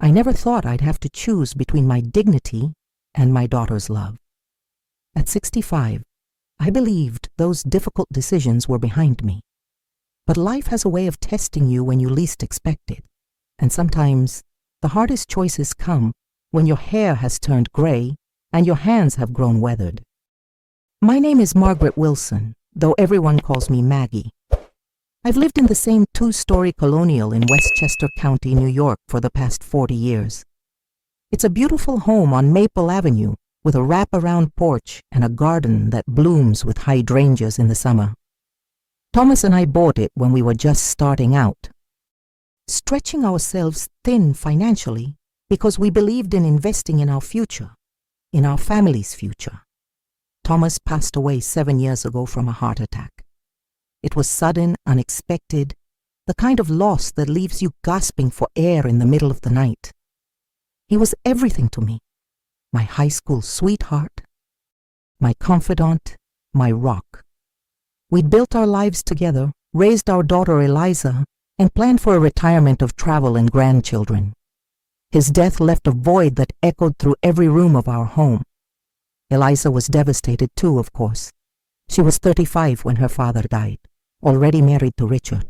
I never thought I'd have to choose between my dignity and my daughter's love. At 65, I believed those difficult decisions were behind me. But life has a way of testing you when you least expect it, and sometimes the hardest choices come when your hair has turned gray and your hands have grown weathered. My name is Margaret Wilson, though everyone calls me Maggie. I've lived in the same two-story colonial in Westchester County, New York for the past 40 years. It's a beautiful home on Maple Avenue with a wrap-around porch and a garden that blooms with hydrangeas in the summer. Thomas and I bought it when we were just starting out, stretching ourselves thin financially because we believed in investing in our future, in our family's future. Thomas passed away 7 years ago from a heart attack. It was sudden, unexpected, the kind of loss that leaves you gasping for air in the middle of the night. He was everything to me, my high school sweetheart, my confidant, my rock. We'd built our lives together, raised our daughter Eliza, and planned for a retirement of travel and grandchildren. His death left a void that echoed through every room of our home. Eliza was devastated too, of course. She was 35 when her father died, already married to Richard.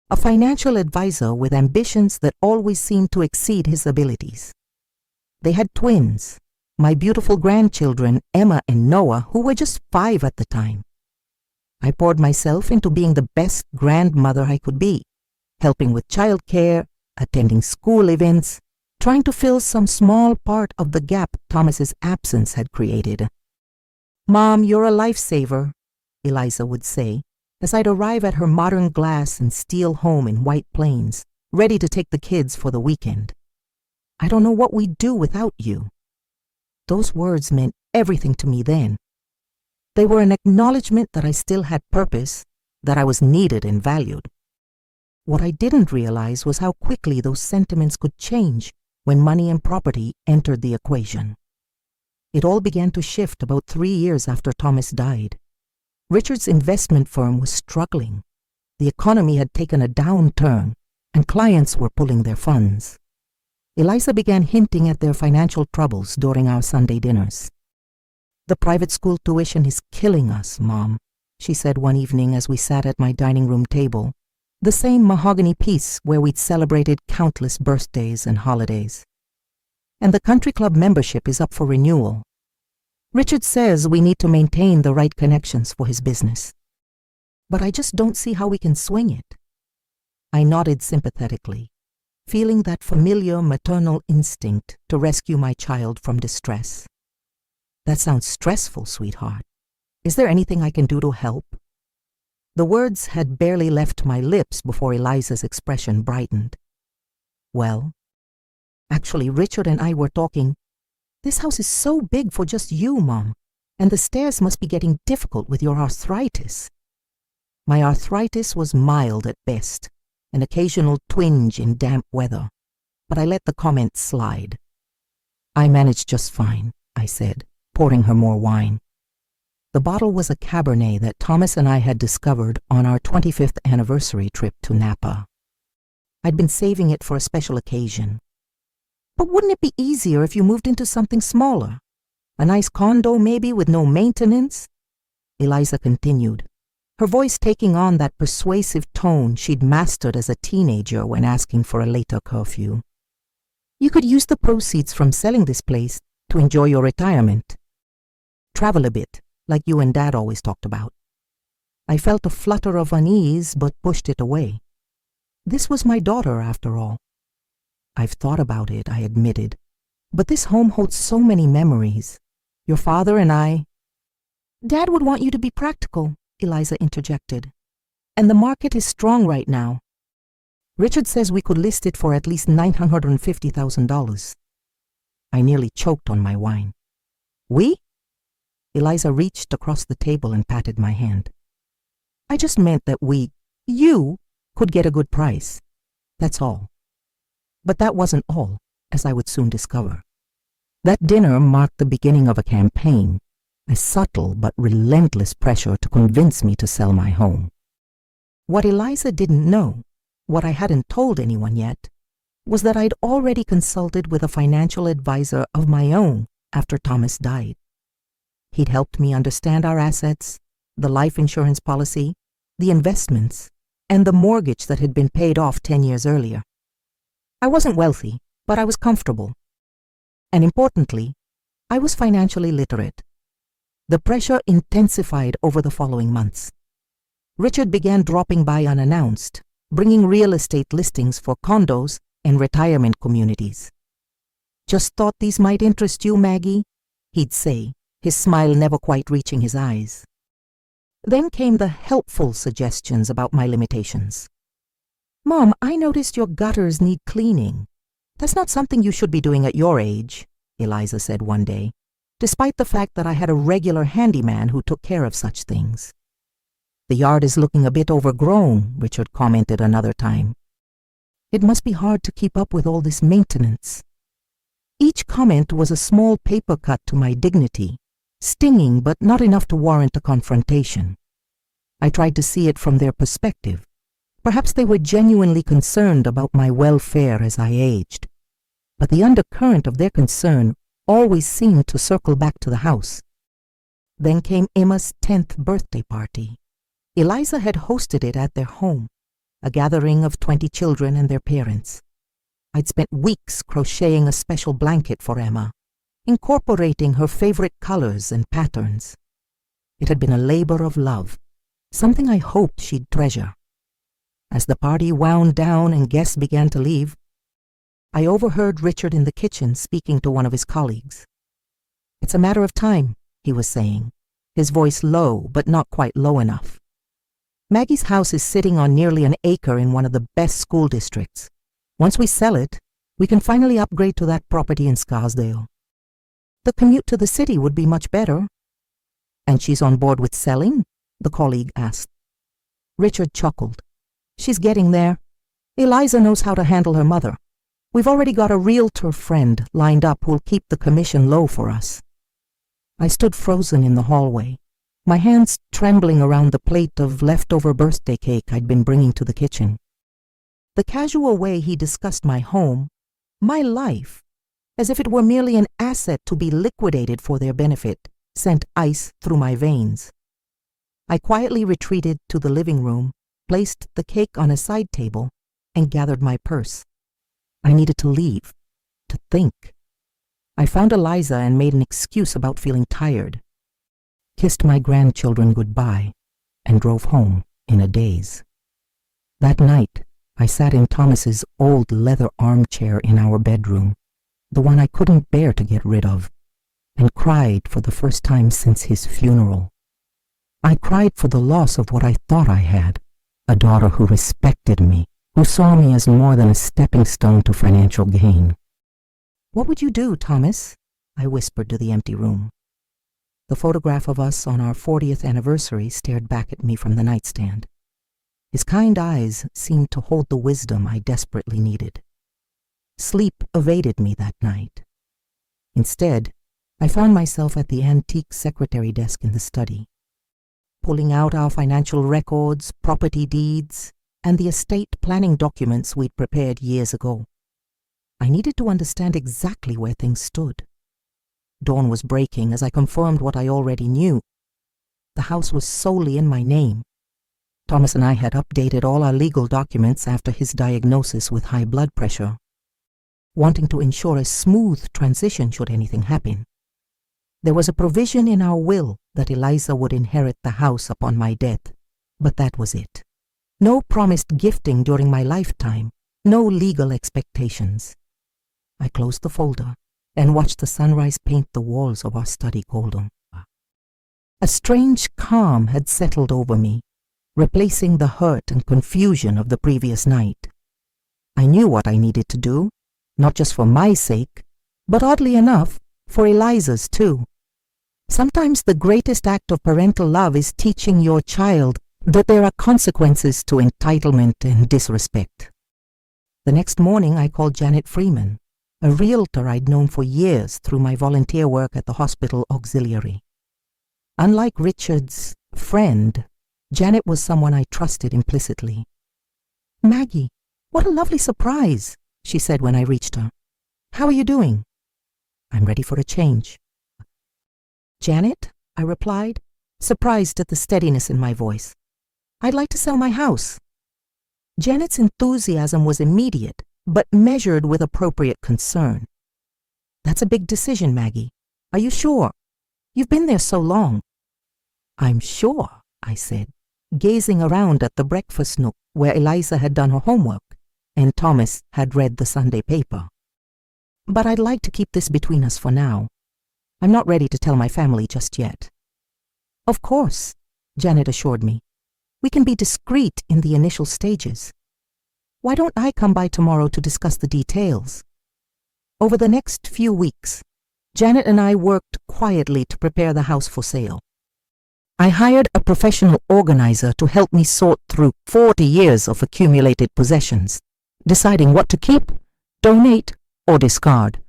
A financial advisor with ambitions that always seemed to exceed his abilities. They had twins, my beautiful grandchildren, Emma and Noah, who were just 5 at the time. I poured myself into being the best grandmother I could be, helping with childcare, attending school events, trying to fill some small part of the gap Thomas's absence had created. "Mom, you're a lifesaver," Eliza would say, as I'd arrive at her modern glass and steel home in White Plains, ready to take the kids for the weekend. "I don't know what we'd do without you." Those words meant everything to me then. They were an acknowledgement that I still had purpose, that I was needed and valued. What I didn't realize was how quickly those sentiments could change when money and property entered the equation. It all began to shift about 3 years after Thomas died. Richard's investment firm was struggling. The economy had taken a downturn, and clients were pulling their funds. Eliza began hinting at their financial troubles during our Sunday dinners. "The private school tuition is killing us, Mom," she said one evening as we sat at my dining room table, the same mahogany piece where we'd celebrated countless birthdays and holidays. "And the country club membership is up for renewal. Richard says we need to maintain the right connections for his business. But I just don't see how we can swing it." I nodded sympathetically, feeling that familiar maternal instinct to rescue my child from distress. "That sounds stressful, sweetheart. Is there anything I can do to help?" The words had barely left my lips before Eliza's expression brightened. "Well, actually, Richard and I were talking. This house is so big for just you, Mom, and the stairs must be getting difficult with your arthritis." My arthritis was mild at best, an occasional twinge in damp weather, but I let the comment slide. "I managed just fine," I said, pouring her more wine. The bottle was a Cabernet that Thomas and I had discovered on our 25th anniversary trip to Napa. I'd been saving it for a special occasion. "But wouldn't it be easier if you moved into something smaller? A nice condo maybe with no maintenance?" Eliza continued, her voice taking on that persuasive tone she'd mastered as a teenager when asking for a later curfew. "You could use the proceeds from selling this place to enjoy your retirement. Travel a bit, like you and Dad always talked about." I felt a flutter of unease but pushed it away. This was my daughter, after all. "I've thought about it," I admitted, "but this home holds so many memories. Your father and I—" "Dad would want you to be practical," Eliza interjected. "And the market is strong right now. Richard says we could list it for at least $950,000. I nearly choked on my wine. "We?" Eliza reached across the table and patted my hand. "I just meant that you could get a good price. That's all." But that wasn't all, as I would soon discover. That dinner marked the beginning of a campaign, a subtle but relentless pressure to convince me to sell my home. What Eliza didn't know, what I hadn't told anyone yet, was that I'd already consulted with a financial advisor of my own after Thomas died. He'd helped me understand our assets, the life insurance policy, the investments, and the mortgage that had been paid off 10 years earlier. I wasn't wealthy, but I was comfortable. And importantly, I was financially literate. The pressure intensified over the following months. Richard began dropping by unannounced, bringing real estate listings for condos and retirement communities. "Just thought these might interest you, Maggie," he'd say, his smile never quite reaching his eyes. Then came the helpful suggestions about my limitations. "Mom, I noticed your gutters need cleaning. That's not something you should be doing at your age," Eliza said one day, despite the fact that I had a regular handyman who took care of such things. "The yard is looking a bit overgrown," Richard commented another time. "It must be hard to keep up with all this maintenance." Each comment was a small paper cut to my dignity, stinging but not enough to warrant a confrontation. I tried to see it from their perspective. Perhaps they were genuinely concerned about my welfare as I aged. But the undercurrent of their concern always seemed to circle back to the house. Then came Emma's 10th birthday party. Eliza had hosted it at their home, a gathering of 20 children and their parents. I'd spent weeks crocheting a special blanket for Emma, incorporating her favorite colors and patterns. It had been a labor of love, something I hoped she'd treasure. As the party wound down and guests began to leave, I overheard Richard in the kitchen speaking to one of his colleagues. "It's a matter of time," he was saying, his voice low but not quite low enough. "Maggie's house is sitting on nearly an acre in one of the best school districts. Once we sell it, we can finally upgrade to that property in Scarsdale. The commute to the city would be much better." "And she's on board with selling?" the colleague asked. Richard chuckled. "She's getting there. Eliza knows how to handle her mother. We've already got a realtor friend lined up who'll keep the commission low for us." I stood frozen in the hallway, my hands trembling around the plate of leftover birthday cake I'd been bringing to the kitchen. The casual way he discussed my home, my life, as if it were merely an asset to be liquidated for their benefit, sent ice through my veins. I quietly retreated to the living room, placed the cake on a side table, and gathered my purse. I needed to leave, to think. I found Eliza and made an excuse about feeling tired, kissed my grandchildren goodbye, and drove home in a daze. That night, I sat in Thomas's old leather armchair in our bedroom, the one I couldn't bear to get rid of, and cried for the first time since his funeral. I cried for the loss of what I thought I had, a daughter who respected me, who saw me as more than a stepping stone to financial gain. "What would you do, Thomas?" I whispered to the empty room. The photograph of us on our 40th anniversary stared back at me from the nightstand. His kind eyes seemed to hold the wisdom I desperately needed. Sleep evaded me that night. Instead, I found myself at the antique secretary desk in the study, pulling out our financial records, property deeds, and the estate planning documents we'd prepared years ago. I needed to understand exactly where things stood. Dawn was breaking as I confirmed what I already knew. The house was solely in my name. Thomas and I had updated all our legal documents after his diagnosis with high blood pressure, wanting to ensure a smooth transition should anything happen. There was a provision in our will that Eliza would inherit the house upon my death, but that was it. No promised gifting during my lifetime, no legal expectations. I closed the folder and watched the sunrise paint the walls of our study golden. A strange calm had settled over me, replacing the hurt and confusion of the previous night. I knew what I needed to do, not just for my sake, but oddly enough, for Eliza's too. Sometimes the greatest act of parental love is teaching your child that there are consequences to entitlement and disrespect. The next morning I called Janet Freeman, a realtor I'd known for years through my volunteer work at the hospital auxiliary. Unlike Richard's friend, Janet was someone I trusted implicitly. "Maggie, what a lovely surprise," she said when I reached her. "How are you doing?" "I'm ready for a change." "Janet," I replied, surprised at the steadiness in my voice, "I'd like to sell my house." Janet's enthusiasm was immediate, but measured with appropriate concern. "That's a big decision, Maggie. Are you sure? You've been there so long." "I'm sure," I said, gazing around at the breakfast nook where Eliza had done her homework and Thomas had read the Sunday paper. "But I'd like to keep this between us for now. I'm not ready to tell my family just yet." "Of course," Janet assured me. "We can be discreet in the initial stages. Why don't I come by tomorrow to discuss the details?" Over the next few weeks, Janet and I worked quietly to prepare the house for sale. I hired a professional organizer to help me sort through 40 years of accumulated possessions, deciding what to keep, donate, or discard.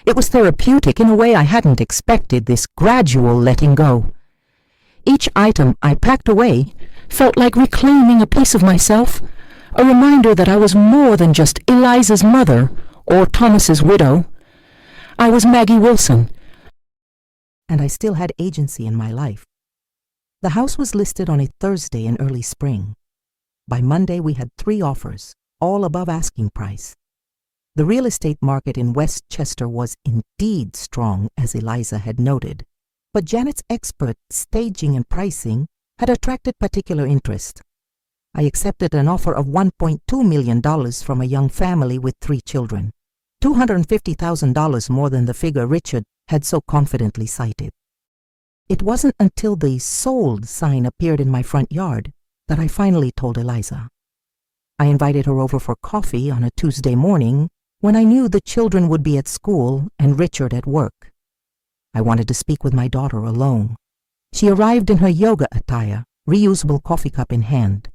It was therapeutic in a way I hadn't expected, this gradual letting go. Each item I packed away felt like reclaiming a piece of myself, a reminder that I was more than just Eliza's mother or Thomas's widow. I was Maggie Wilson, and I still had agency in my life. The house was listed on a Thursday in early spring. By Monday, we had 3 offers, all above asking price. The real estate market in Westchester was indeed strong, as Eliza had noted, but Janet's expert staging and pricing had attracted particular interest. I accepted an offer of $1.2 million from a young family with 3 children, $250,000 more than the figure Richard had so confidently cited. It wasn't until the "sold" sign appeared in my front yard that I finally told Eliza. I invited her over for coffee on a Tuesday morning when I knew the children would be at school and Richard at work. I wanted to speak with my daughter alone. She arrived in her yoga attire, reusable coffee cup in hand,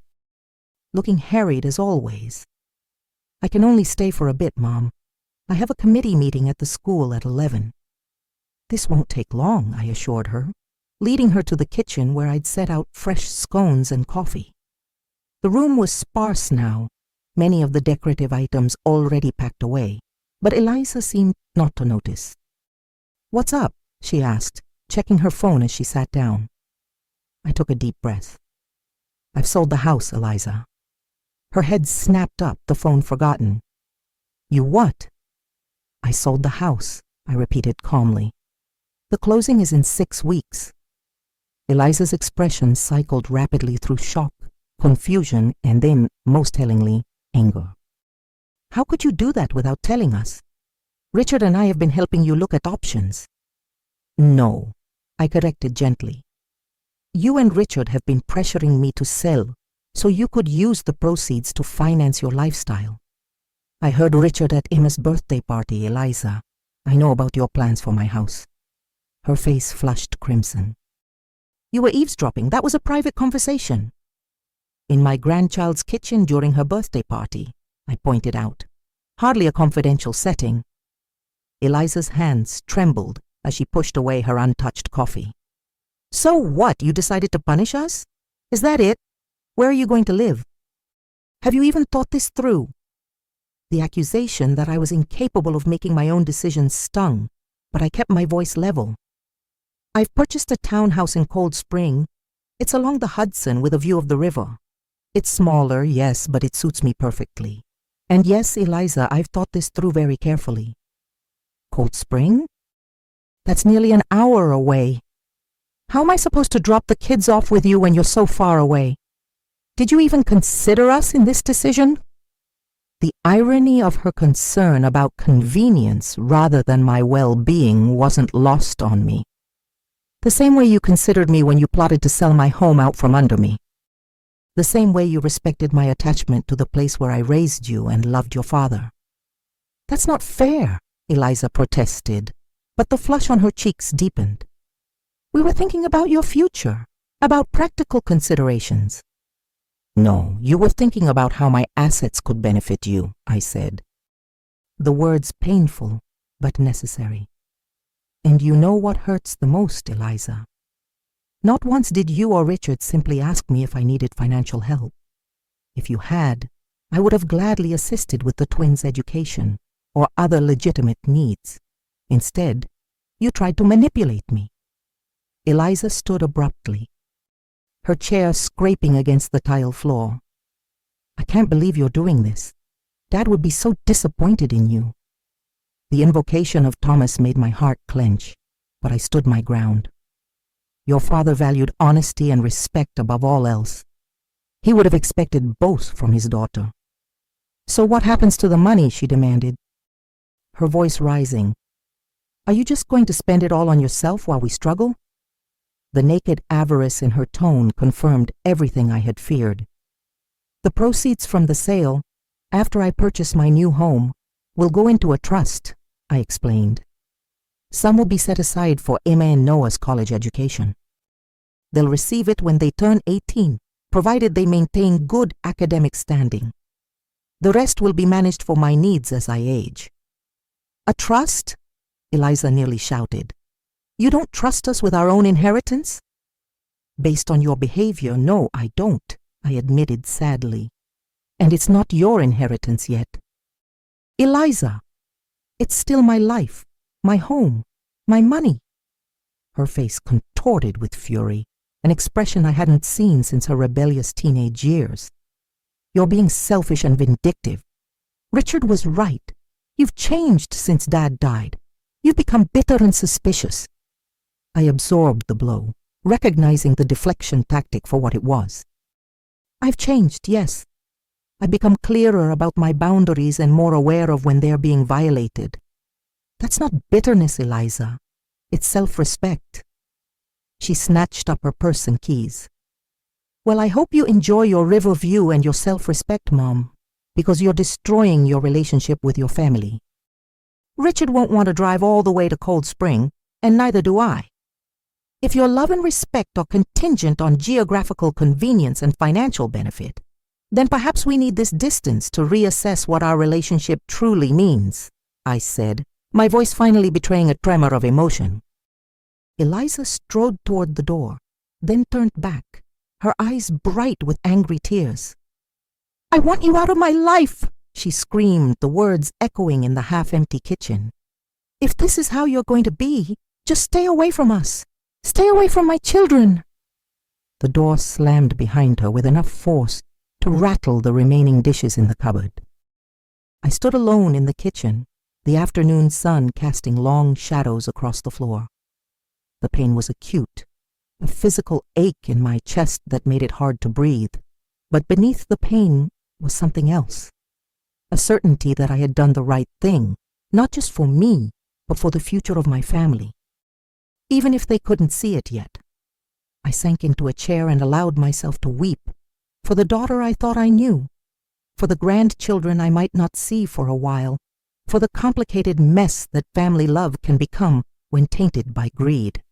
looking harried as always. "I can only stay for a bit, Mom. I have a committee meeting at the school at 11. "This won't take long," I assured her, leading her to the kitchen where I'd set out fresh scones and coffee. The room was sparse now, many of the decorative items already packed away, but Eliza seemed not to notice. "What's up?" she asked, checking her phone as she sat down. I took a deep breath. "I've sold the house, Eliza." Her head snapped up, the phone forgotten. "You what?" "I sold the house," I repeated calmly. "The closing is in 6 weeks. Eliza's expression cycled rapidly through shock, confusion, and then, most tellingly, anger. "How could you do that without telling us? Richard and I have been helping you look at options." "No," I corrected gently. "You and Richard have been pressuring me to sell so you could use the proceeds to finance your lifestyle. I heard Richard at Emma's birthday party, Eliza. I know about your plans for my house." Her face flushed crimson. "You were eavesdropping. That was a private conversation." "In my grandchild's kitchen during her birthday party," I pointed out. "Hardly a confidential setting." Eliza's hands trembled as she pushed away her untouched coffee. "So what? You decided to punish us? Is that it? Where are you going to live? Have you even thought this through?" The accusation that I was incapable of making my own decisions stung, but I kept my voice level. "I've purchased a townhouse in Cold Spring. It's along the Hudson with a view of the river. It's smaller, yes, but it suits me perfectly. And yes, Eliza, I've thought this through very carefully." "Cold Spring? That's nearly an hour away. How am I supposed to drop the kids off with you when you're so far away? Did you even consider us in this decision?" The irony of her concern about convenience rather than my well-being wasn't lost on me. "The same way you considered me when you plotted to sell my home out from under me. The same way you respected my attachment to the place where I raised you and loved your father." "That's not fair," Eliza protested, but the flush on her cheeks deepened. "We were thinking about your future, about practical considerations." "No, you were thinking about how my assets could benefit you," I said. The words painful, but necessary. "And you know what hurts the most, Eliza? Not once did you or Richard simply ask me if I needed financial help. If you had, I would have gladly assisted with the twins' education or other legitimate needs. Instead, you tried to manipulate me. Eliza stood abruptly, her chair scraping against the tile floor. I can't believe you're doing this. Dad would be so disappointed in you. The invocation of Thomas made my heart clench, but I stood my ground. Your father valued honesty and respect above all else. He would have expected both from his daughter. So what happens to the money? She demanded, her voice rising. Are you just going to spend it all on yourself while we struggle? The naked avarice in her tone confirmed everything I had feared. The proceeds from the sale, after I purchase my new home, will go into a trust, I explained. Some will be set aside for Emma and Noah's college education. They'll receive it when they turn 18, provided they maintain good academic standing. The rest will be managed for my needs as I age. A trust? Eliza nearly shouted. You don't trust us with our own inheritance? Based on your behavior, no, I don't, I admitted sadly. And it's not your inheritance yet. Eliza, it's still my life, my home, my money. Her face contorted with fury, an expression I hadn't seen since her rebellious teenage years. You're being selfish and vindictive. Richard was right. You've changed since Dad died. You've become bitter and suspicious. I absorbed the blow, recognizing the deflection tactic for what it was. I've changed, yes. I've become clearer about my boundaries and more aware of when they're being violated. That's not bitterness, Eliza. It's self-respect. She snatched up her purse and keys. Well, I hope you enjoy your river view and your self-respect, Mom, because you're destroying your relationship with your family. Richard won't want to drive all the way to Cold Spring, and neither do I. If your love and respect are contingent on geographical convenience and financial benefit, then perhaps we need this distance to reassess what our relationship truly means, I said, my voice finally betraying a tremor of emotion. Eliza strode toward the door, then turned back, her eyes bright with angry tears. I want you out of my life, she screamed, the words echoing in the half-empty kitchen. If this is how you're going to be, just stay away from us. Stay away from my children. The door slammed behind her with enough force to rattle the remaining dishes in the cupboard. I stood alone in the kitchen, the afternoon sun casting long shadows across the floor. The pain was acute, a physical ache in my chest that made it hard to breathe, but beneath the pain was something else. A certainty that I had done the right thing, not just for me, but for the future of my family. Even if they couldn't see it yet. I sank into a chair and allowed myself to weep, for the daughter I thought I knew, for the grandchildren I might not see for a while, for the complicated mess that family love can become when tainted by greed.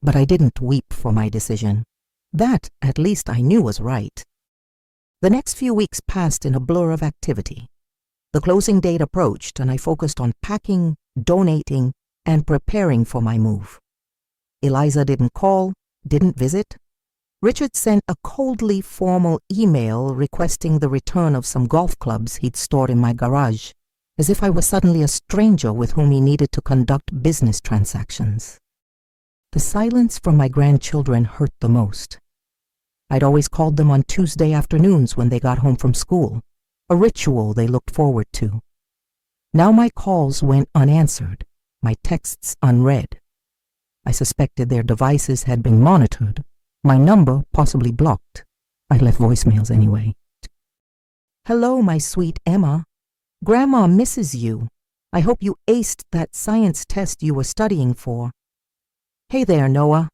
But I didn't weep for my decision. That, at least, I knew was right. The next few weeks passed in a blur of activity. The closing date approached, and I focused on packing, donating, and preparing for my move. Eliza didn't call, didn't visit. Richard sent a coldly formal email requesting the return of some golf clubs he'd stored in my garage, as if I was suddenly a stranger with whom he needed to conduct business transactions. The silence from my grandchildren hurt the most. I'd always called them on Tuesday afternoons when they got home from school, a ritual they looked forward to. Now my calls went unanswered, my texts unread. I suspected their devices had been monitored, my number possibly blocked. I left voicemails anyway. Hello, my sweet Emma. Grandma misses you. I hope you aced that science test you were studying for. Hey there, Noah.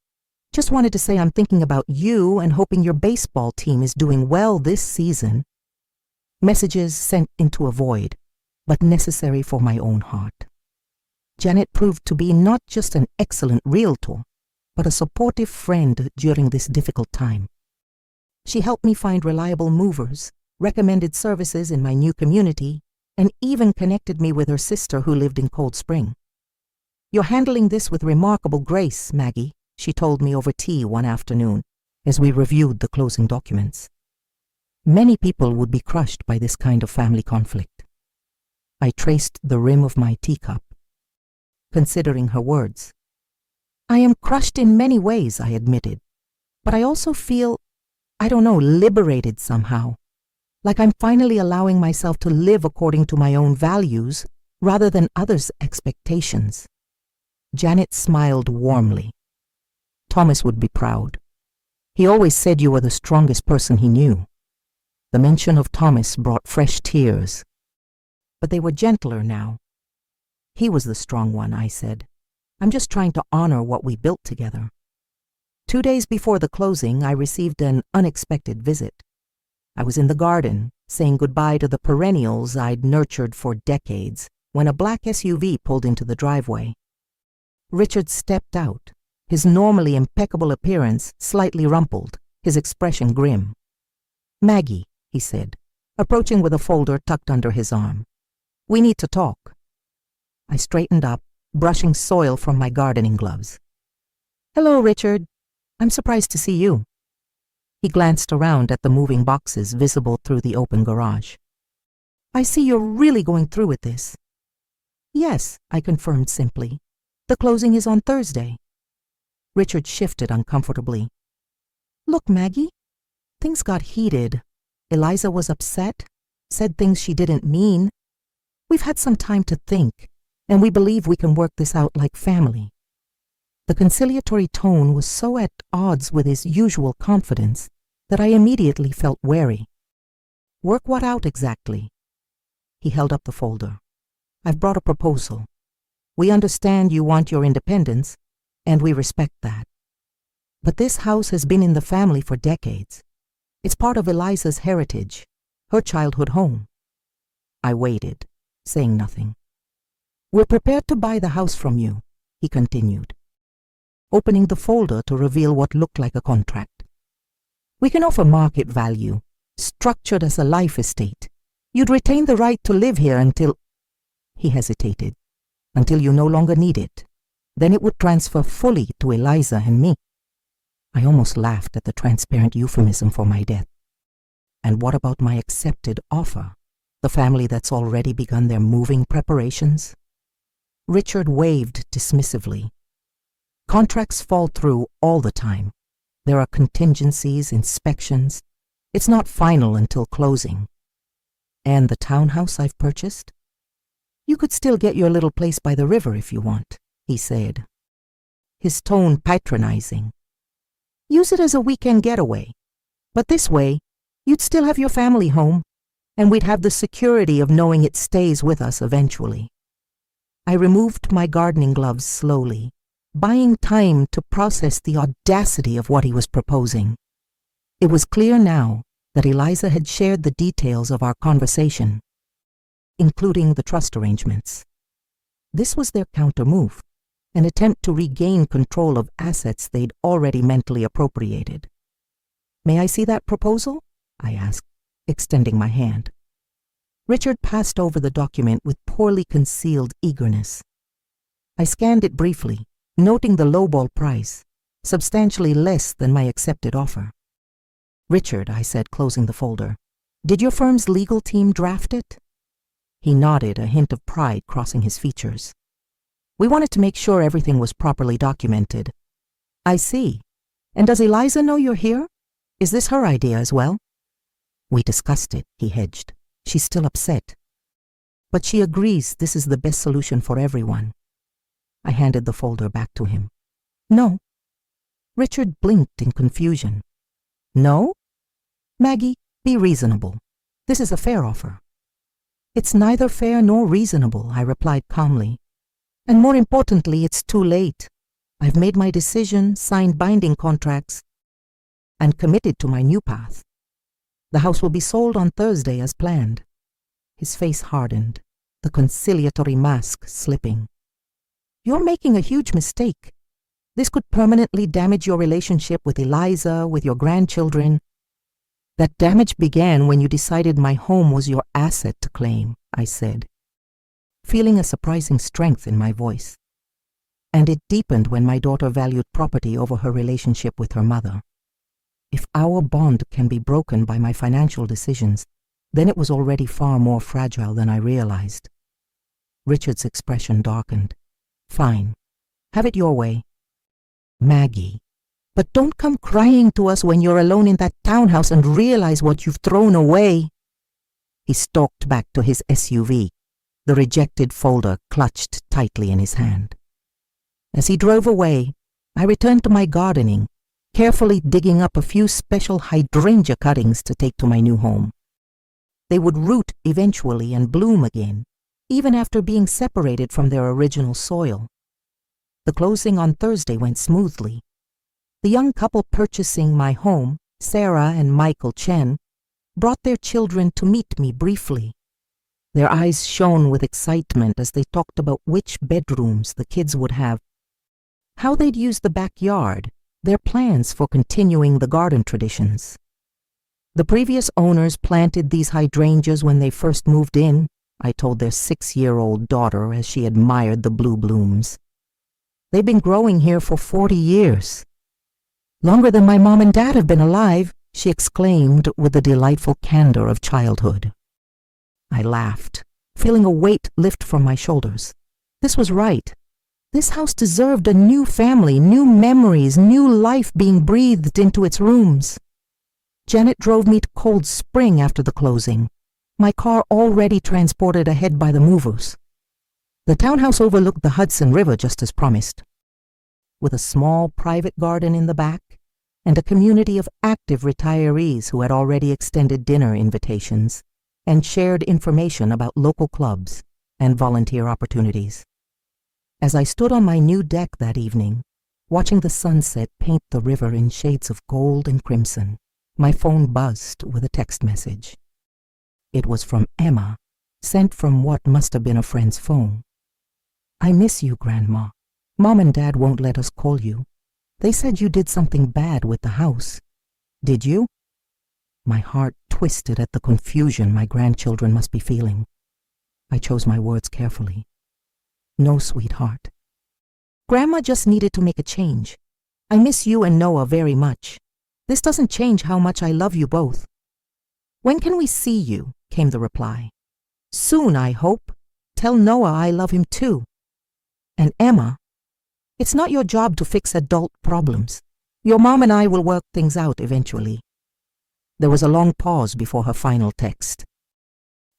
Just wanted to say I'm thinking about you and hoping your baseball team is doing well this season. Messages sent into a void, but necessary for my own heart. Janet proved to be not just an excellent realtor, but a supportive friend during this difficult time. She helped me find reliable movers, recommended services in my new community, and even connected me with her sister who lived in Cold Spring. You're handling this with remarkable grace, Maggie, she told me over tea one afternoon as we reviewed the closing documents. Many people would be crushed by this kind of family conflict. I traced the rim of my teacup, considering her words. I am crushed in many ways, I admitted, but I also feel, liberated somehow, like I'm finally allowing myself to live according to my own values rather than others' expectations. Janet smiled warmly. Thomas would be proud. He always said you were the strongest person he knew. The mention of Thomas brought fresh tears, but they were gentler now. He was the strong one, I said. I'm just trying to honor what we built together. 2 days before the closing, I received an unexpected visit. I was in the garden, saying goodbye to the perennials I'd nurtured for decades, when a black SUV pulled into the driveway. Richard stepped out, his normally impeccable appearance slightly rumpled, his expression grim. Maggie, he said, approaching with a folder tucked under his arm. We need to talk. I straightened up, brushing soil from my gardening gloves. Hello, Richard. I'm surprised to see you. He glanced around at the moving boxes visible through the open garage. I see you're really going through with this. Yes, I confirmed simply. The closing is on Thursday. Richard shifted uncomfortably. Look, Maggie, things got heated. Eliza was upset, said things she didn't mean. We've had some time to think, and we believe we can work this out like family. The conciliatory tone was so at odds with his usual confidence that I immediately felt wary. Work what out exactly? He held up the folder. I've brought a proposal. We understand you want your independence, and we respect that. But this house has been in the family for decades. It's part of Eliza's heritage, her childhood home. I waited, saying nothing. We're prepared to buy the house from you, he continued, opening the folder to reveal what looked like a contract. We can offer market value, structured as a life estate. You'd retain the right to live here until... He hesitated. Until you no longer need it. Then it would transfer fully to Eliza and me. I almost laughed at the transparent euphemism for my death. And what about my accepted offer? The family that's already begun their moving preparations? Richard waved dismissively. Contracts fall through all the time. There are contingencies, inspections. It's not final until closing. And the townhouse I've purchased? You could still get your little place by the river if you want, he said, his tone patronizing. Use it as a weekend getaway. But this way, you'd still have your family home, and we'd have the security of knowing it stays with us eventually. I removed my gardening gloves slowly, buying time to process the audacity of what he was proposing. It was clear now that Eliza had shared the details of our conversation, including the trust arrangements. This was their counter-move, an attempt to regain control of assets they'd already mentally appropriated. May I see that proposal? I asked, extending my hand. Richard passed over the document with poorly concealed eagerness. I scanned it briefly, noting the lowball price, substantially less than my accepted offer. Richard, I said, closing the folder, did your firm's legal team draft it? He nodded, a hint of pride crossing his features. We wanted to make sure everything was properly documented. I see. And does Eliza know you're here? Is this her idea as well? We discussed it, he hedged. She's still upset. But she agrees this is the best solution for everyone. I handed the folder back to him. No. Richard blinked in confusion. No? Maggie, be reasonable. This is a fair offer. It's neither fair nor reasonable, I replied calmly. And more importantly, it's too late. I've made my decision, signed binding contracts, and committed to my new path. The house will be sold on Thursday as planned. His face hardened, the conciliatory mask slipping. You're making a huge mistake. This could permanently damage your relationship with Eliza, with your grandchildren. That damage began when you decided my home was your asset to claim, I said, feeling a surprising strength in my voice. And it deepened when my daughter valued property over her relationship with her mother. If our bond can be broken by my financial decisions, then it was already far more fragile than I realized. Richard's expression darkened. Fine. Have it your way. Maggie, but don't come crying to us when you're alone in that townhouse and realize what you've thrown away. He stalked back to his SUV, the rejected folder clutched tightly in his hand. As he drove away, I returned to my gardening, carefully digging up a few special hydrangea cuttings to take to my new home. They would root eventually and bloom again, even after being separated from their original soil. The closing on Thursday went smoothly. The young couple purchasing my home, Sarah and Michael Chen, brought their children to meet me briefly. Their eyes shone with excitement as they talked about which bedrooms the kids would have, how they'd use the backyard, their plans for continuing the garden traditions. The previous owners planted these hydrangeas when they first moved in, I told their 6-year-old daughter as she admired the blue blooms. They've been growing here for 40 years. Longer than my mom and dad have been alive, she exclaimed with the delightful candor of childhood. I laughed, feeling a weight lift from my shoulders. This was right. This house deserved a new family, new memories, new life being breathed into its rooms. Janet drove me to Cold Spring after the closing, my car already transported ahead by the movers. The townhouse overlooked the Hudson River just as promised, with a small private garden in the back and a community of active retirees who had already extended dinner invitations and shared information about local clubs and volunteer opportunities. As I stood on my new deck that evening, watching the sunset paint the river in shades of gold and crimson, my phone buzzed with a text message. It was from Emma, sent from what must have been a friend's phone. I miss you, Grandma. Mom and Dad won't let us call you. They said you did something bad with the house. Did you? My heart twisted at the confusion my grandchildren must be feeling. I chose my words carefully. No, sweetheart. Grandma just needed to make a change. I miss you and Noah very much. This doesn't change how much I love you both. When can we see you? Came the reply. Soon, I hope. Tell Noah I love him too. And Emma, it's not your job to fix adult problems. Your mom and I will work things out eventually. There was a long pause before her final text.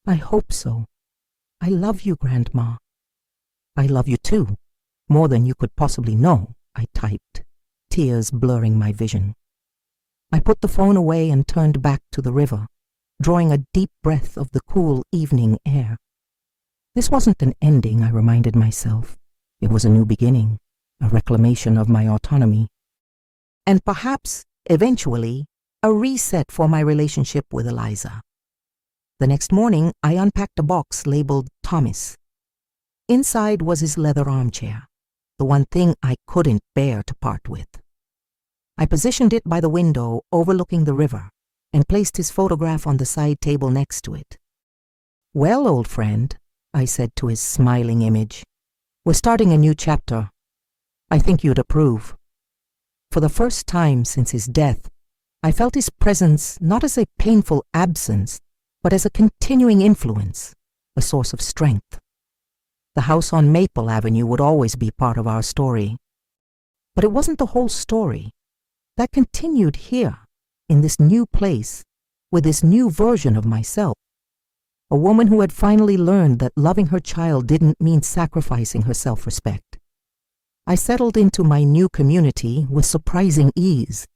I hope so. I love you, Grandma. I love you too, more than you could possibly know, I typed, tears blurring my vision. I put the phone away and turned back to the river, drawing a deep breath of the cool evening air. This wasn't an ending, I reminded myself. It was a new beginning, a reclamation of my autonomy. And perhaps, eventually, a reset for my relationship with Eliza. The next morning, I unpacked a box labeled Thomas. Inside was his leather armchair, the one thing I couldn't bear to part with. I positioned it by the window overlooking the river and placed his photograph on the side table next to it. Well, old friend, I said to his smiling image, we're starting a new chapter. I think you'd approve. For the first time since his death, I felt his presence not as a painful absence, but as a continuing influence, a source of strength. The house on Maple Avenue would always be part of our story. But it wasn't the whole story. That continued here, in this new place, with this new version of myself. A woman who had finally learned that loving her child didn't mean sacrificing her self-respect. I settled into my new community with surprising ease.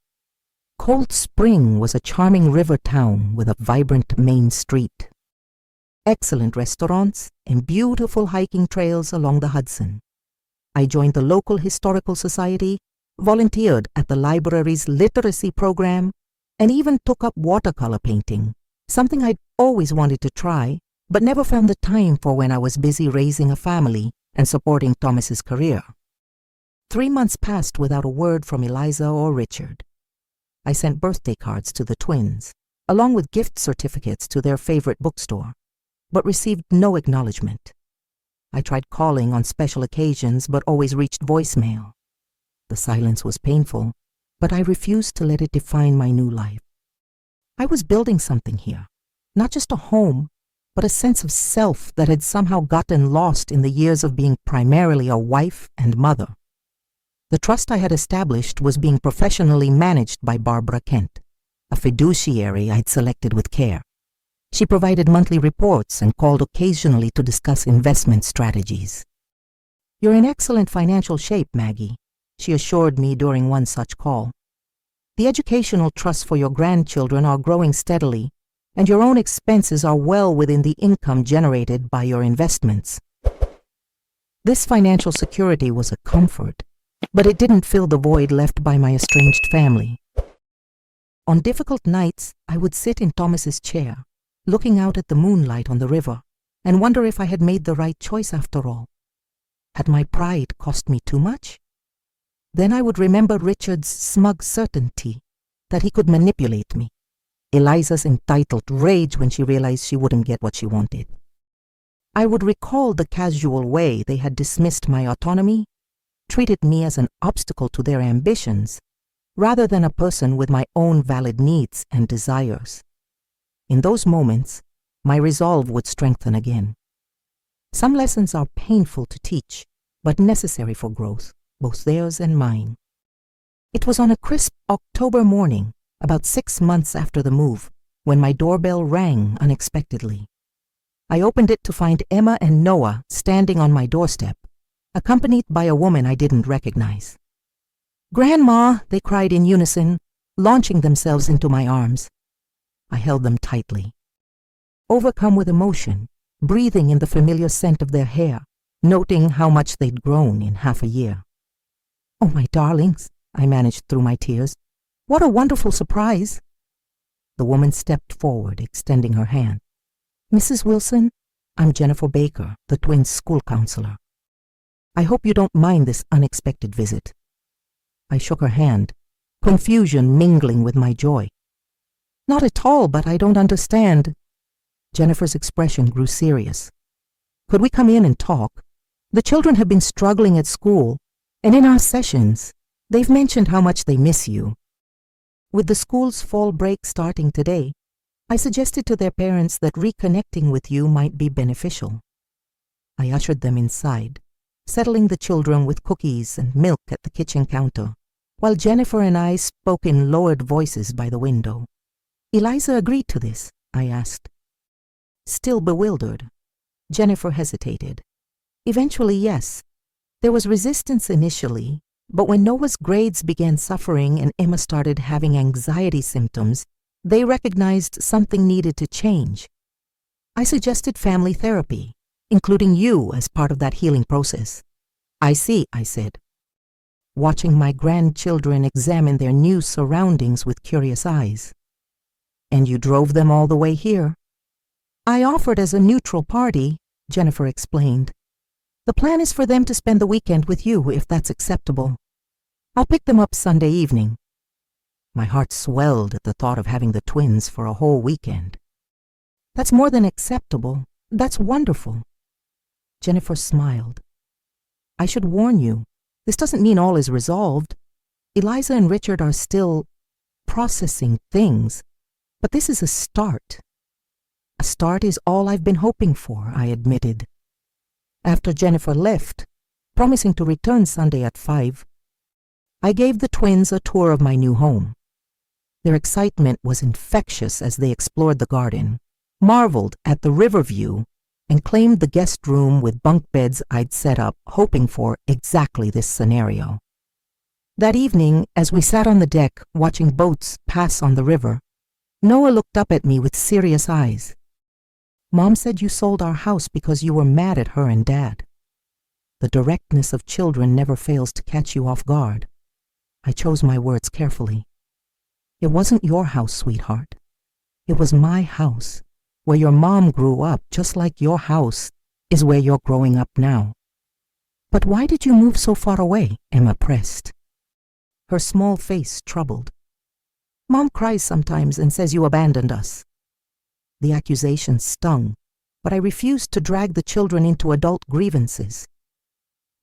Cold Spring was a charming river town with a vibrant main street, excellent restaurants, and beautiful hiking trails along the Hudson. I joined the local historical society, volunteered at the library's literacy program, and even took up watercolor painting, something I'd always wanted to try, but never found the time for when I was busy raising a family and supporting Thomas's career. 3 months passed without a word from Eliza or Richard. I sent birthday cards to the twins, along with gift certificates to their favorite bookstore, but received no acknowledgement. I tried calling on special occasions, but always reached voicemail. The silence was painful, but I refused to let it define my new life. I was building something here, not just a home, but a sense of self that had somehow gotten lost in the years of being primarily a wife and mother. The trust I had established was being professionally managed by Barbara Kent, a fiduciary I'd selected with care. She provided monthly reports and called occasionally to discuss investment strategies. "You're in excellent financial shape, Maggie," she assured me during one such call. "The educational trusts for your grandchildren are growing steadily, and your own expenses are well within the income generated by your investments." This financial security was a comfort, but it didn't fill the void left by my estranged family. On difficult nights, I would sit in Thomas's chair, looking out at the moonlight on the river, and wonder if I had made the right choice after all. Had my pride cost me too much? Then I would remember Richard's smug certainty that he could manipulate me, Eliza's entitled rage when she realized she wouldn't get what she wanted. I would recall the casual way they had dismissed my autonomy, treated me as an obstacle to their ambitions, rather than a person with my own valid needs and desires. In those moments, my resolve would strengthen again. Some lessons are painful to teach, but necessary for growth, both theirs and mine. It was on a crisp October morning, about 6 months after the move, when my doorbell rang unexpectedly. I opened it to find Emma and Noah standing on my doorstep, accompanied by a woman I didn't recognize. "Grandma!" they cried in unison, launching themselves into my arms. I held them tightly, overcome with emotion, breathing in the familiar scent of their hair, noting how much they'd grown in half a year. "Oh, my darlings," I managed through my tears. "What a wonderful surprise." The woman stepped forward, extending her hand. "Mrs. Wilson, I'm Jennifer Baker, the twins' school counselor. I hope you don't mind this unexpected visit." I shook her hand, confusion mingling with my joy. "Not at all, but I don't understand." Jennifer's expression grew serious. "Could we come in and talk? The children have been struggling at school, and in our sessions, they've mentioned how much they miss you. With the school's fall break starting today, I suggested to their parents that reconnecting with you might be beneficial." I ushered them inside, settling the children with cookies and milk at the kitchen counter, while Jennifer and I spoke in lowered voices by the window. "Eliza agreed to this?" I asked. Still bewildered, Jennifer hesitated. "Eventually, yes. There was resistance initially, but when Noah's grades began suffering and Emma started having anxiety symptoms, they recognized something needed to change. I suggested family therapy, including you as part of that healing process." "I see," I said, watching my grandchildren examine their new surroundings with curious eyes. "And you drove them all the way here?" "I offered as a neutral party," Jennifer explained. "The plan is for them to spend the weekend with you, if that's acceptable. I'll pick them up Sunday evening." My heart swelled at the thought of having the twins for a whole weekend. "That's more than acceptable. That's wonderful." Jennifer smiled. "I should warn you, this doesn't mean all is resolved. Eliza and Richard are still processing things, but this is a start." "A start is all I've been hoping for," I admitted. After Jennifer left, promising to return Sunday at 5, I gave the twins a tour of my new home. Their excitement was infectious as they explored the garden, marveled at the river view, and claimed the guest room with bunk beds I'd set up, hoping for exactly this scenario. That evening, as we sat on the deck watching boats pass on the river, Noah looked up at me with serious eyes. "Mom said you sold our house because you were mad at her and Dad." The directness of children never fails to catch you off guard. I chose my words carefully. "It wasn't your house, sweetheart. It was my house, where your mom grew up, just like your house is where you're growing up now." "But why did you move so far away?" Emma pressed. Her small face troubled. "Mom cries sometimes and says you abandoned us." The accusation stung, but I refused to drag the children into adult grievances.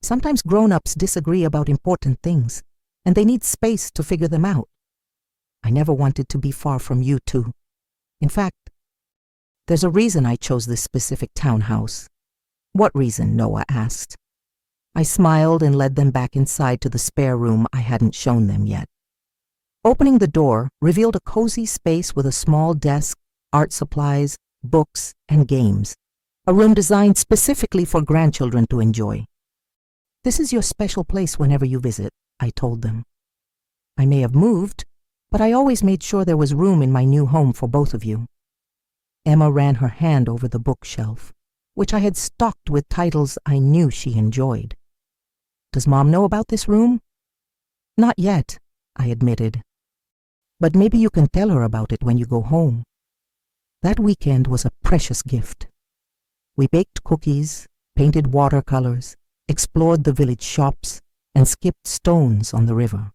Sometimes grown-ups disagree about important things, and they need space to figure them out. I never wanted to be far from you two. In fact, there's a reason I chose this specific townhouse. What reason? Noah asked. I smiled and led them back inside to the spare room I hadn't shown them yet. Opening the door revealed a cozy space with a small desk, art supplies, books, and games, a room designed specifically for grandchildren to enjoy. This is your special place whenever you visit, I told them. I may have moved, but I always made sure there was room in my new home for both of you. Emma ran her hand over the bookshelf, which I had stocked with titles I knew she enjoyed. Does Mom know about this room? Not yet, I admitted. But maybe you can tell her about it when you go home. That weekend was a precious gift. We baked cookies, painted watercolors, explored the village shops, and skipped stones on the river.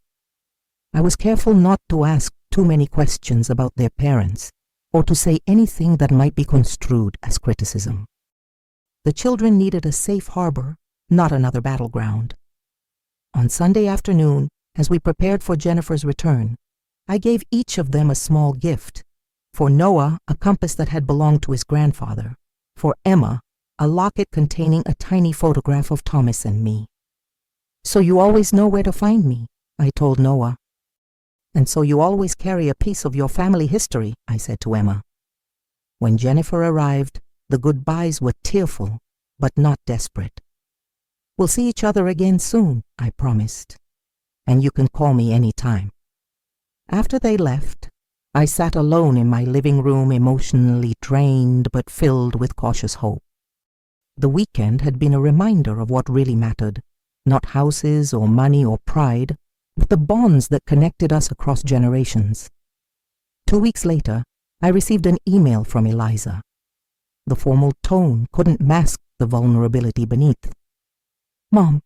I was careful not to ask too many questions about their parents, or to say anything that might be construed as criticism. The children needed a safe harbor, not another battleground. On Sunday afternoon, as we prepared for Jennifer's return, I gave each of them a small gift. For Noah, a compass that had belonged to his grandfather. For Emma, a locket containing a tiny photograph of Thomas and me. So you always know where to find me, I told Noah. And so you always carry a piece of your family history, I said to Emma. When Jennifer arrived, the goodbyes were tearful, but not desperate. We'll see each other again soon, I promised. And you can call me any time. After they left, I sat alone in my living room, emotionally drained but filled with cautious hope. The weekend had been a reminder of what really mattered, not houses or money or pride, but the bonds that connected us across generations. 2 weeks later, I received an email from Eliza. The formal tone couldn't mask the vulnerability beneath. Mom,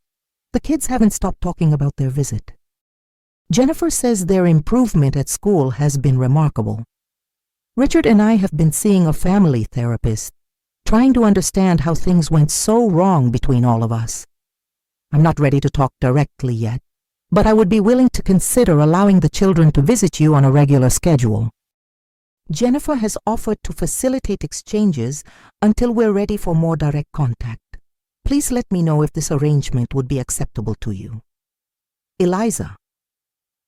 the kids haven't stopped talking about their visit. Jennifer says their improvement at school has been remarkable. Richard and I have been seeing a family therapist, trying to understand how things went so wrong between all of us. I'm not ready to talk directly yet, but I would be willing to consider allowing the children to visit you on a regular schedule. Jennifer has offered to facilitate exchanges until we're ready for more direct contact. Please let me know if this arrangement would be acceptable to you. Eliza.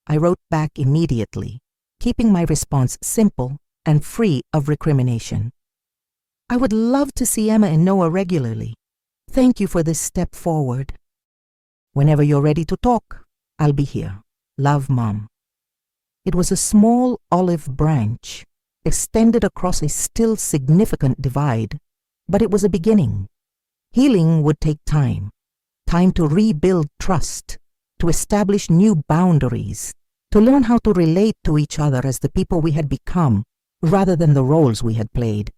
I wrote back immediately, keeping my response simple and free of recrimination. I would love to see Emma and Noah regularly. Thank you for this step forward. Whenever you're ready to talk, I'll be here. Love, Mom. It was a small olive branch, extended across a still significant divide, but it was a beginning. Healing would take time to rebuild trust, to establish new boundaries, to learn how to relate to each other as the people we had become, rather than the roles we had played.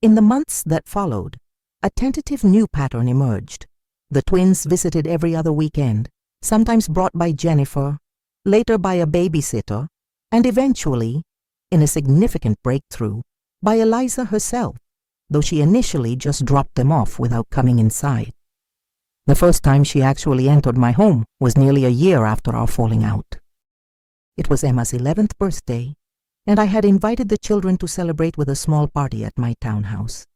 In the months that followed, a tentative new pattern emerged. The twins visited every other weekend, sometimes brought by Jennifer, later by a babysitter, and eventually, in a significant breakthrough, by Eliza herself, though she initially just dropped them off without coming inside. The first time she actually entered my home was nearly a year after our falling out. It was Emma's 11th birthday, and I had invited the children to celebrate with a small party at my townhouse.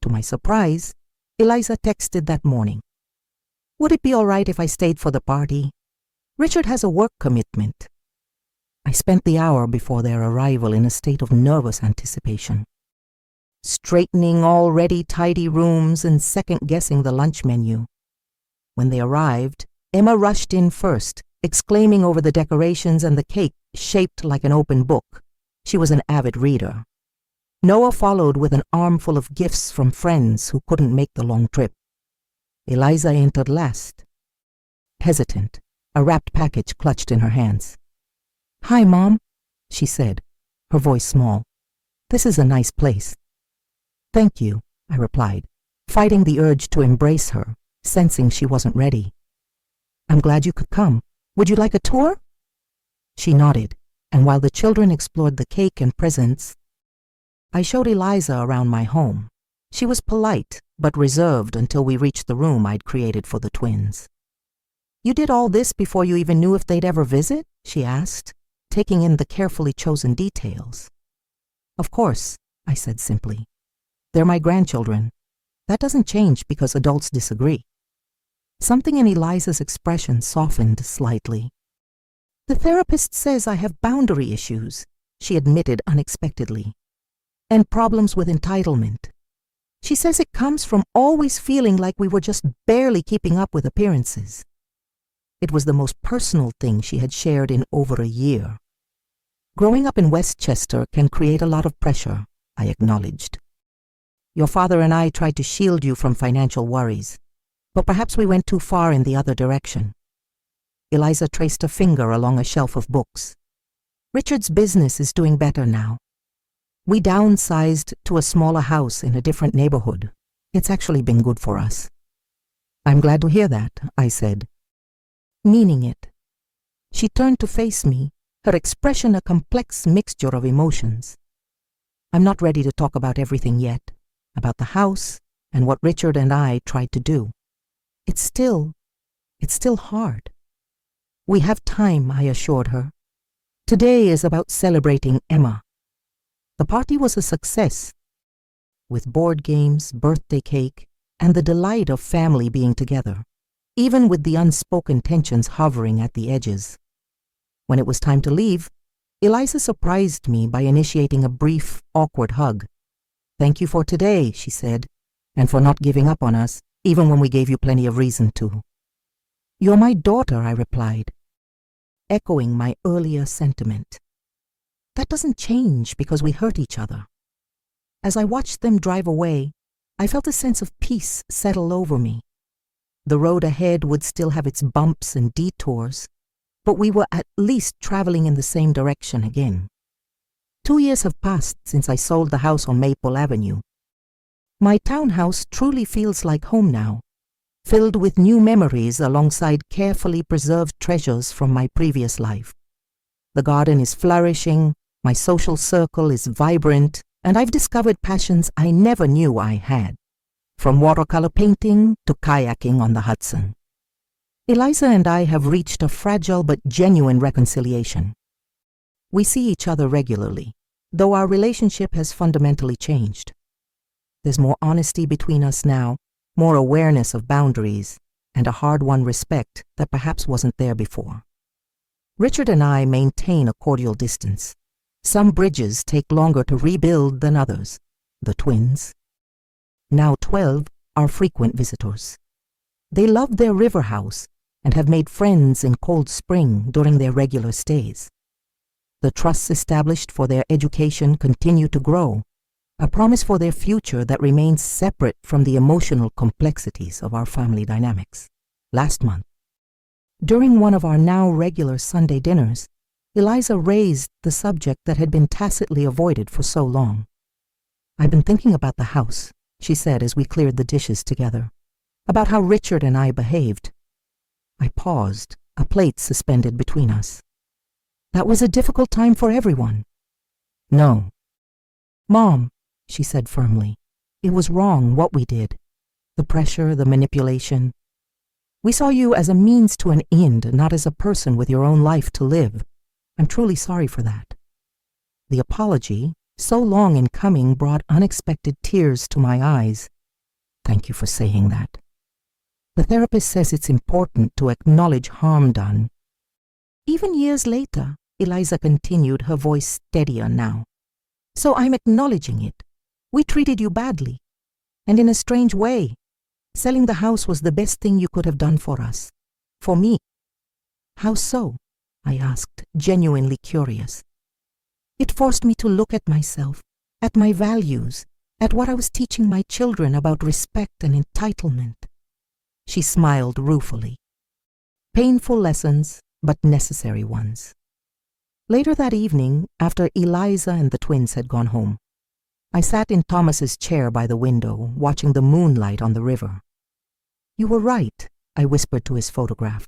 To my surprise, Eliza texted that morning. Would it be all right if I stayed for the party? Richard has a work commitment. I spent the hour before their arrival in a state of nervous anticipation, straightening already tidy rooms and second-guessing the lunch menu. When they arrived, Emma rushed in first, exclaiming over the decorations and the cake shaped like an open book. She was an avid reader. Noah followed with an armful of gifts from friends who couldn't make the long trip. Eliza entered last, hesitant, a wrapped package clutched in her hands. Hi, Mom, she said, her voice small. This is a nice place. Thank you, I replied, fighting the urge to embrace her, sensing she wasn't ready. I'm glad you could come. Would you like a tour? She nodded, and while the children explored the cake and presents, I showed Eliza around my home. She was polite, but reserved until we reached the room I'd created for the twins. You did all this before you even knew if they'd ever visit? She asked, taking in the carefully chosen details. Of course, I said simply. They're my grandchildren. That doesn't change because adults disagree. Something in Eliza's expression softened slightly. The therapist says I have boundary issues, she admitted unexpectedly, and problems with entitlement. She says it comes from always feeling like we were just barely keeping up with appearances. It was the most personal thing she had shared in over a year. Growing up in Westchester can create a lot of pressure, I acknowledged. Your father and I tried to shield you from financial worries, but perhaps we went too far in the other direction. Eliza traced a finger along a shelf of books. Richard's business is doing better now. We downsized to a smaller house in a different neighborhood. It's actually been good for us. I'm glad to hear that, I said, meaning it. She turned to face me, her expression a complex mixture of emotions. I'm not ready to talk about everything yet, about the house and what Richard and I tried to do. It's still hard. We have time, I assured her. Today is about celebrating Emma. The party was a success, with board games, birthday cake, and the delight of family being together, even with the unspoken tensions hovering at the edges. When it was time to leave, Eliza surprised me by initiating a brief, awkward hug. Thank you for today, she said, and for not giving up on us, even when we gave you plenty of reason to. You're my daughter, I replied, echoing my earlier sentiment. That doesn't change because we hurt each other. As I watched them drive away, I felt a sense of peace settle over me. The road ahead would still have its bumps and detours, but we were at least traveling in the same direction again. 2 years have passed since I sold the house on Maple Avenue. My townhouse truly feels like home now, filled with new memories alongside carefully preserved treasures from my previous life. The garden is flourishing, my social circle is vibrant, and I've discovered passions I never knew I had, from watercolor painting to kayaking on the Hudson. Eliza and I have reached a fragile but genuine reconciliation. We see each other regularly, though our relationship has fundamentally changed. There's more honesty between us now, more awareness of boundaries, and a hard-won respect that perhaps wasn't there before. Richard and I maintain a cordial distance. Some bridges take longer to rebuild than others. The twins, now 12, are frequent visitors. They love their river house and have made friends in Cold Spring during their regular stays. The trusts established for their education continue to grow, a promise for their future that remains separate from the emotional complexities of our family dynamics. Last month, during one of our now regular Sunday dinners, Eliza raised the subject that had been tacitly avoided for so long. I've been thinking about the house, she said as we cleared the dishes together, about how Richard and I behaved. I paused, a plate suspended between us. That was a difficult time for everyone. No. Mom, she said firmly, it was wrong what we did. The pressure, the manipulation. We saw you as a means to an end, not as a person with your own life to live. I'm truly sorry for that. The apology, so long in coming, brought unexpected tears to my eyes. Thank you for saying that. The therapist says it's important to acknowledge harm done. Even years later, Eliza continued, her voice steadier now. So I'm acknowledging it. We treated you badly. And in a strange way, selling the house was the best thing you could have done for us. For me. How so? I asked, genuinely curious. It forced me to look at myself, at my values, at what I was teaching my children about respect and entitlement. She smiled ruefully. Painful lessons, but necessary ones. Later that evening, after Eliza and the twins had gone home, I sat in Thomas's chair by the window, watching the moonlight on the river. You were right, I whispered to his photograph.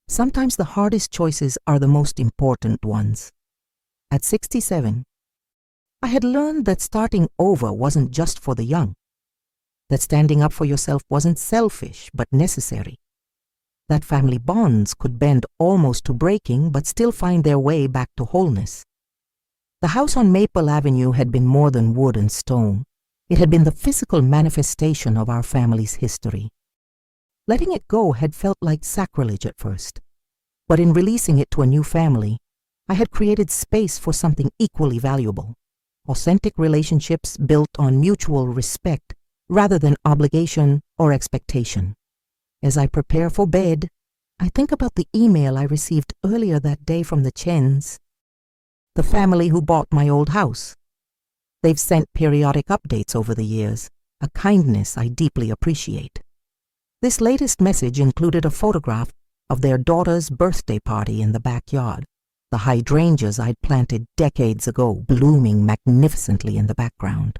Sometimes the hardest choices are the most important ones. At 67, I had learned that starting over wasn't just for the young, that standing up for yourself wasn't selfish but necessary. that family bonds could bend almost to breaking but still find their way back to wholeness. The house on Maple Avenue had been more than wood and stone. It had been the physical manifestation of our family's history. Letting it go had felt like sacrilege at first, but in releasing it to a new family, I had created space for something equally valuable: authentic relationships built on mutual respect rather than obligation or expectation. As I prepare for bed, I think about the email I received earlier that day from the Chens, the family who bought my old house. They've sent periodic updates over the years, a kindness I deeply appreciate. This latest message included a photograph of their daughter's birthday party in the backyard, the hydrangeas I'd planted decades ago blooming magnificently in the background.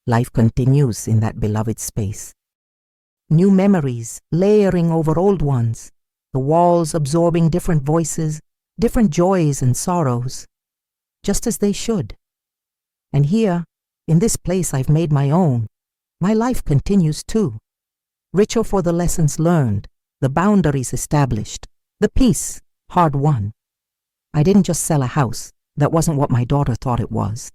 Life continues in that beloved space. New memories layering over old ones, the walls absorbing different voices, different joys and sorrows, just as they should. And here, in this place I've made my own, my life continues too, richer for the lessons learned, the boundaries established, the peace hard won. I didn't just sell a house. That wasn't what my daughter thought it was.